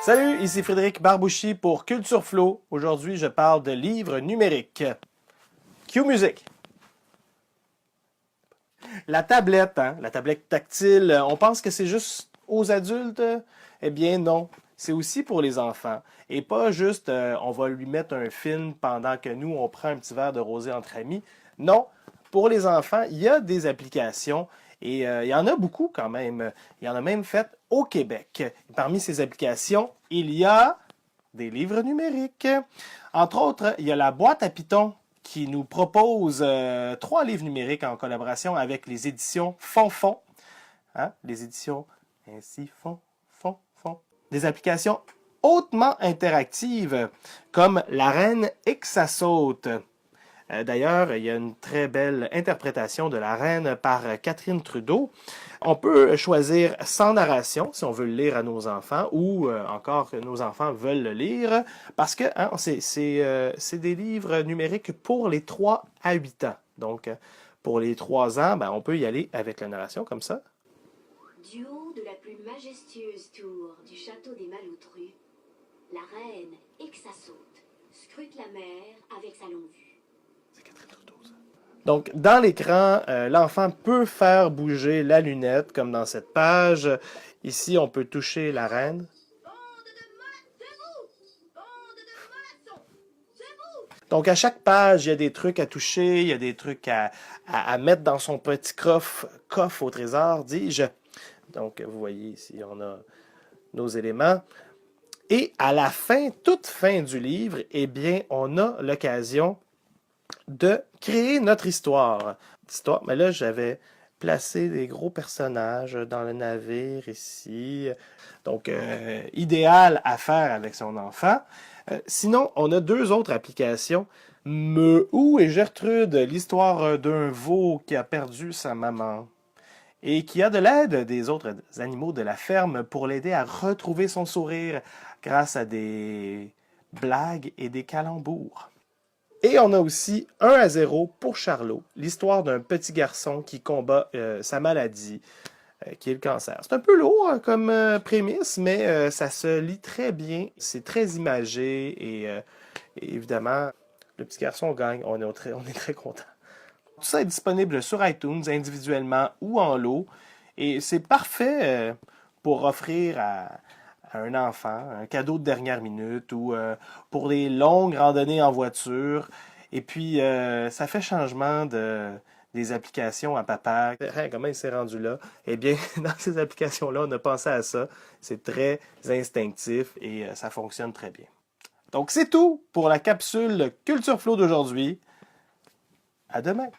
Salut, ici Frédéric Barbouchi pour Culture Flow. Aujourd'hui, je parle de livres numériques. Cue musique. La tablette, la tablette tactile, on pense que c'est juste aux adultes. Eh bien non, c'est aussi pour les enfants. Et pas juste, on va lui mettre un film pendant que nous, on prend un petit verre de rosé entre amis. Non, pour les enfants, il y a des applications et il y en a beaucoup quand même. Il y en a même fait au Québec. Parmi ces applications, il y a des livres numériques. Entre autres, il y a la boîte à Python qui nous propose 3 livres numériques en collaboration avec les éditions Fonfon. Les éditions Ainsi Font. Des applications hautement interactives comme La Reine et que ça saute. D'ailleurs, il y a une très belle interprétation de La Reine par Catherine Trudeau. On peut choisir sans narration si on veut le lire à nos enfants ou encore que nos enfants veulent le lire parce que c'est des livres numériques pour les 3 à 8 ans. Donc, pour les 3 ans, on peut y aller avec la narration comme ça. Du haut de la plus majestueuse tour du château des Maloutrues, la reine Exasaute scrute la mer avec sa longue vue. Donc, dans l'écran, l'enfant peut faire bouger la lunette, comme dans cette page. Ici, on peut toucher la reine. Donc, à chaque page, il y a des trucs à toucher, il y a des trucs à mettre dans son petit coffre au trésor, dis-je. Donc, vous voyez ici, on a nos éléments. Et à la fin, toute fin du livre, eh bien, on a l'occasion de créer notre histoire. Mais là, j'avais placé des gros personnages dans le navire ici. Donc, idéal à faire avec son enfant. Sinon, on a 2 autres applications. Mehou et Gertrude, l'histoire d'un veau qui a perdu sa maman et qui a de l'aide des autres animaux de la ferme pour l'aider à retrouver son sourire grâce à des blagues et des calembours. Et on a aussi 1-0 pour Charlot, l'histoire d'un petit garçon qui combat sa maladie, qui est le cancer. C'est un peu lourd comme prémisse, mais ça se lit très bien. C'est très imagé et évidemment, le petit garçon gagne. On est très content. Tout ça est disponible sur iTunes individuellement ou en lot. Et c'est parfait pour offrir à un enfant un cadeau de dernière minute ou pour des longues randonnées en voiture. Et puis, ça fait changement des applications à papa. Comment il s'est rendu là? Eh bien, dans ces applications-là, on a pensé à ça. C'est très instinctif et ça fonctionne très bien. Donc, c'est tout pour la capsule Culture Flow d'aujourd'hui. À demain!